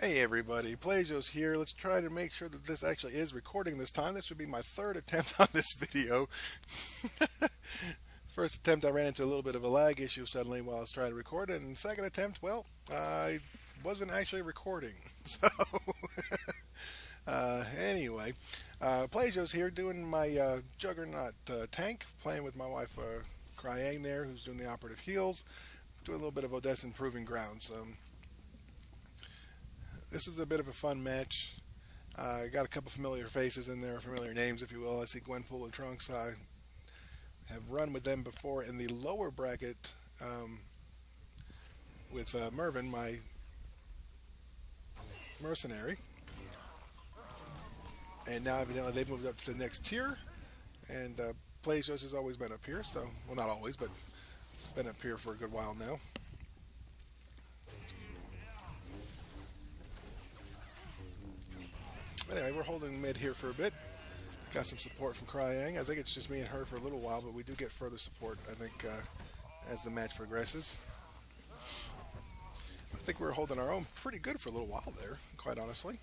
Hey everybody, Plagio's here. Let's try to make sure that this actually is recording this time. This would be my third attempt on this video. First attempt, I ran into a little bit of a lag issue suddenly while I was trying to record it, and second attempt, well, I wasn't actually recording. So, anyway, Plagio's here doing my Juggernaut tank, playing with my wife, Cryang there, who's doing the operative heals, doing a little bit of Odessan proving grounds. This is a bit of a fun match. Got a couple familiar faces in there, familiar names, if you will. I see Gwenpool and Trunks. I have run with them before in the lower bracket with Mervin, my mercenary. And now, evidently, they've moved up to the next tier. And Plagios has always been up here. So, well, not always, but it's been up here for a good while now. Anyway, we're holding mid here for a bit. Got some support from Cryang. I think it's just me and her for a little while, but we do get further support, I think, as the match progresses. I think we're holding our own pretty good for a little while there, quite honestly.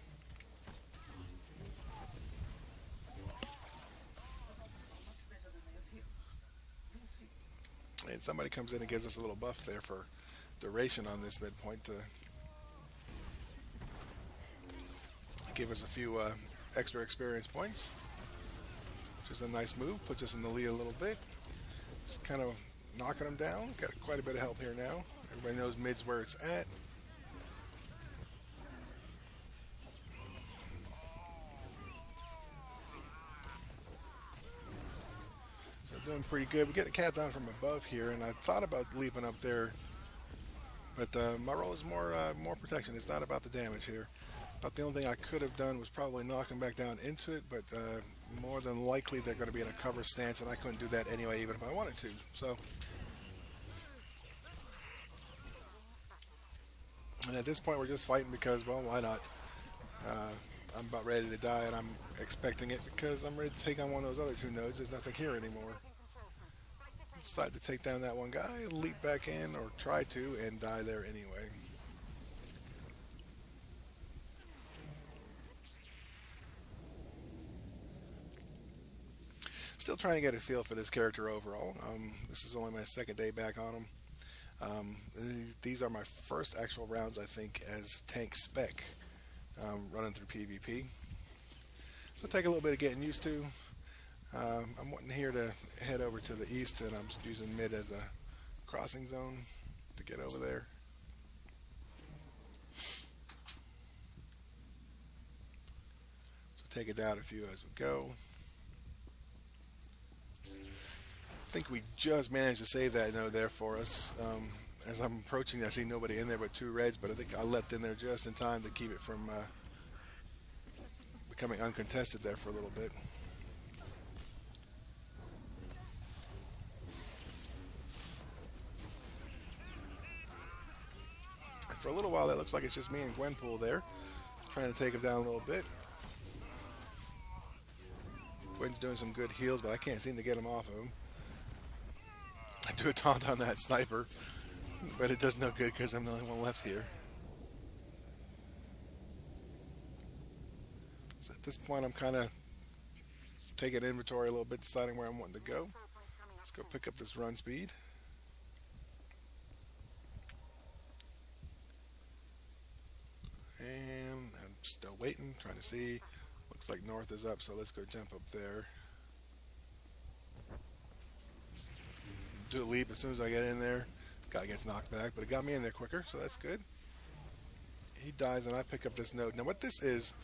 And somebody comes in and gives us a little buff there for duration on this midpoint to give us a few extra experience points, which is a nice move. Puts us in the lead a little bit. Just kind of knocking them down. Got quite a bit of help here now. Everybody knows mid's where it's at. So doing pretty good. We get a cat down from above here, and I thought about leaping up there, but my role is more protection. It's not about the damage here. But the only thing I could have done was probably knock him back down into it, but more than likely they're going to be in a cover stance, and I couldn't do that anyway, even if I wanted to. So, and at this point, we're just fighting because, well, why not? I'm about ready to die, and I'm expecting it because I'm ready to take on one of those other two nodes. There's nothing here anymore. Decide to take down that one guy, leap back in, or try to, and die there anyway. Still trying to get a feel for this character overall. This is only my second day back on him. These are my first actual rounds, I think, as tank spec, running through PvP. So take a little bit of getting used to. I'm wanting here to head over to the east, and I'm just using mid as a crossing zone to get over there. So take it down a few as we go. I think we just managed to save that node there for us. As I'm approaching, I see nobody in there but two reds, but I think I leapt in there just in time to keep it from becoming uncontested there for a little bit. And for a little while, that looks like it's just me and Gwenpool there, trying to take him down a little bit. Gwen's doing some good heals, but I can't seem to get him off of him. I do a taunt on that sniper, but it does no good because I'm the only one left here. So at this point, I'm kind of taking inventory a little bit, deciding where I'm wanting to go. Let's go pick up this run speed. And I'm still waiting, trying to see. Looks like north is up, so let's go jump up there. Do a leap as soon as I get in there. Guy gets knocked back, but it got me in there quicker, so that's good. He dies, and I pick up this node. Now, what this is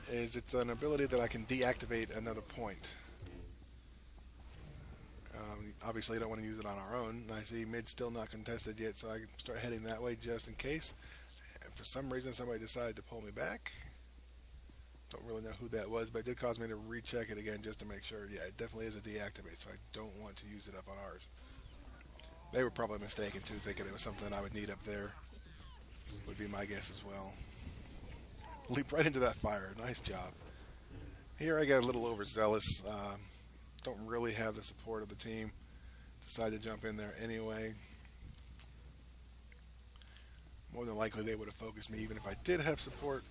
it's an ability that I can deactivate another point. Obviously, you don't want to use it on our own. And I see mid still not contested yet, so I can start heading that way just in case. And for some reason, somebody decided to pull me back. Don't really know who that was, but it did cause me to recheck it again just to make sure. Yeah, it definitely is a deactivate, so I don't want to use it up on ours. They were probably mistaken too, thinking it was something I would need up there. Would be my guess as well. Leap right into that fire. Nice job. Here I got a little overzealous. Don't really have the support of the team. Decided to jump in there anyway. More than likely they would have focused me even if I did have support.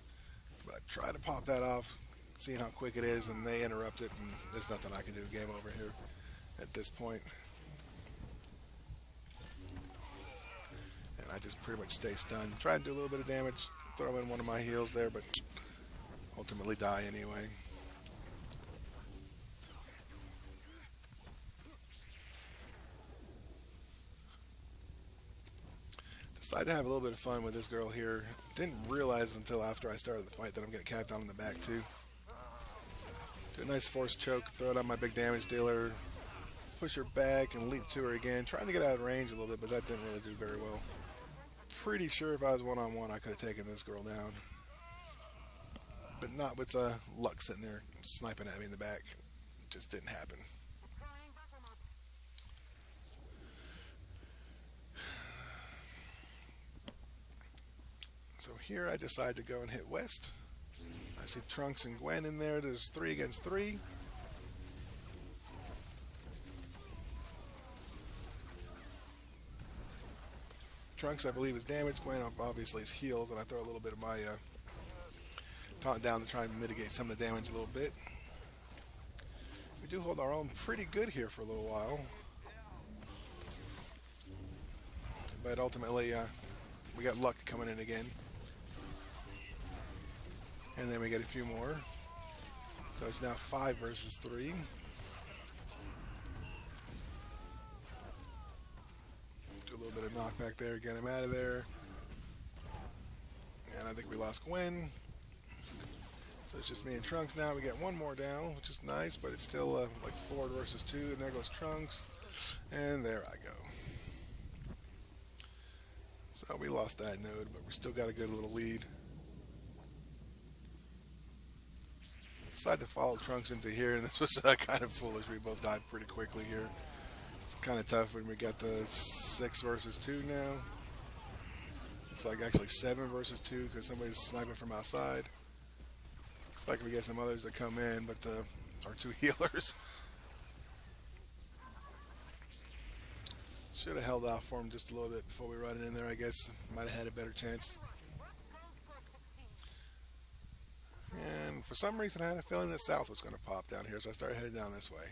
But I try to pop that off, seeing how quick it is, and they interrupt it, and there's nothing I can do. Game over here at this point. And I just pretty much stay stunned. Try and do a little bit of damage, throw in one of my heals there, but ultimately die anyway. Decided to have a little bit of fun with this girl here. Didn't realize until after I started the fight that I'm getting capped on in the back too. Do a nice force choke, throw it on my big damage dealer, push her back and leap to her again, trying to get out of range a little bit, but that didn't really do very well. Pretty sure if I was one-on-one I could have taken this girl down. But not with Luck sitting there sniping at me in the back. It just didn't happen. So here I decide to go and hit west. I see Trunks and Gwen in there. There's 3 against 3. Trunks, I believe, is damaged. Gwen obviously is heals, and I throw a little bit of my taunt down to try and mitigate some of the damage a little bit. We do hold our own pretty good here for a little while. But ultimately, we got Luck coming in again. And then we get a few more. So it's now 5 versus 3. Do a little bit of knockback there, get him out of there. And I think we lost Gwen. So it's just me and Trunks now. We get one more down, which is nice, but it's still like 4 versus 2. And there goes Trunks. And there I go. So we lost that node, but we still got a good little lead. Decided to follow Trunks into here, and this was kind of foolish. We both died pretty quickly here. It's kind of tough when we got the 6 versus 2 now. Looks like actually 7 versus 2 because somebody's sniping from outside. Looks like we get some others that come in, but our 2 healers. Should have held off for him just a little bit before we run it in there, I guess. Might have had a better chance. And for some reason, I had a feeling that south was going to pop down here, so I started heading down this way.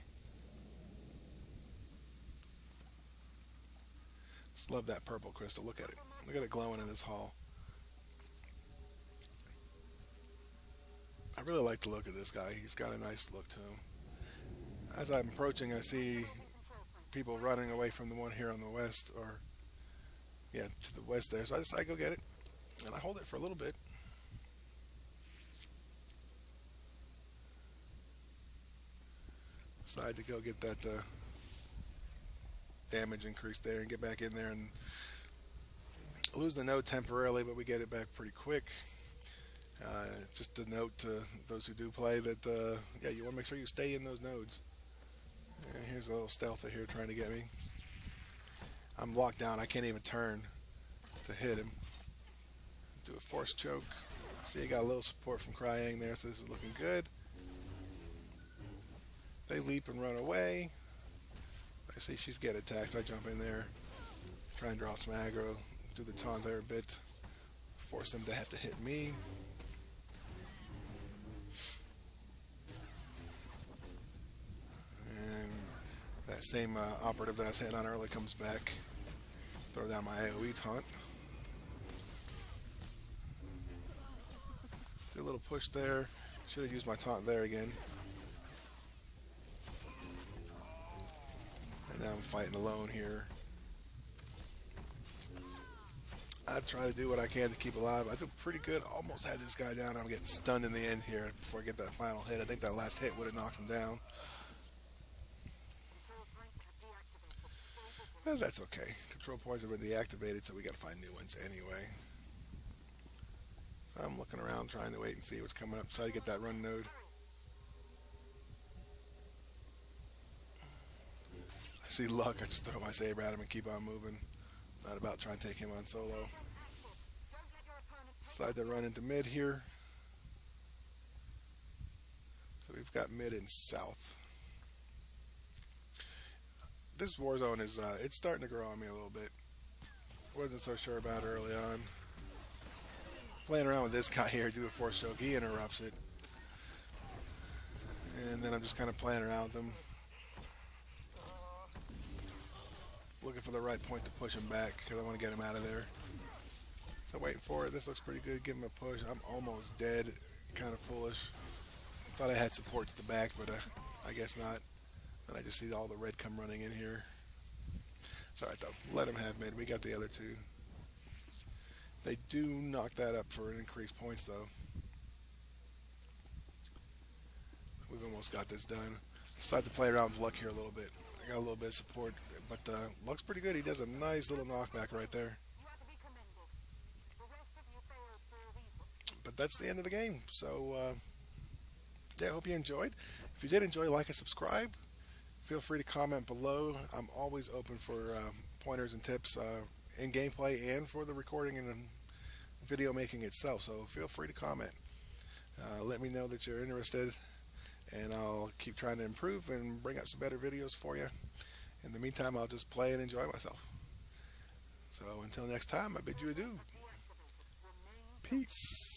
Just love that purple crystal. Look at it. Look at it glowing in this hall. I really like the look of this guy. He's got a nice look to him. As I'm approaching, I see people running away from the one here on the west, or yeah, to the west there. So I decide to go get it, and I hold it for a little bit. Decide to go get that damage increase there and get back in there and lose the node temporarily, but we get it back pretty quick. Just a note to those who do play that yeah, you want to make sure you stay in those nodes. And here's a little stealther here trying to get me. I'm locked down. I can't even turn to hit him. Do a force choke. See, I got a little support from Cryang there, so this is looking good. They leap and run away. I see she's getting attacked, so I jump in there, try and draw some aggro, do the taunt there a bit, force them to have to hit me. And that same operative that I was hitting on early comes back. Throw down my AoE taunt. Do a little push there. Should have used my taunt there again. And now I'm fighting alone here. I try to do what I can to keep alive. I do pretty good. Almost had this guy down. I'm getting stunned in the end here before I get that final hit. I think that last hit would have knocked him down. Well, that's okay. Control points have been deactivated, so we got to find new ones anyway. So I'm looking around trying to wait and see what's coming up. So I get that run node. I see Luck. I just throw my saber at him and keep on moving. Not about trying to take him on solo. Decide to run into mid here. So we've got mid and south. This war zone is it's starting to grow on me a little bit. Wasn't so sure about it early on. Playing around with this guy here, do a 4-stroke, he interrupts it. And then I'm just kind of playing around with him. Looking for the right point to push him back because I want to get him out of there. So waiting for it. This looks pretty good. Give him a push. I'm almost dead. Kind of foolish. Thought I had support to the back, but I guess not. And I just see all the red come running in here. It's alright though. Let him have mid. We got the other two. They do knock that up for increased points though. We've almost got this done. Decided to play around with luck here a little bit. I got a little bit of support, but luck's pretty good. He does a nice little knockback right there. But that's the end of the game. So, yeah, I hope you enjoyed. If you did enjoy, like and subscribe. Feel free to comment below. I'm always open for pointers and tips in gameplay and for the recording and video making itself. So feel free to comment. Let me know that you're interested, and I'll keep trying to improve and bring out some better videos for you. In the meantime, I'll just play and enjoy myself. So until next time, I bid you adieu. Peace.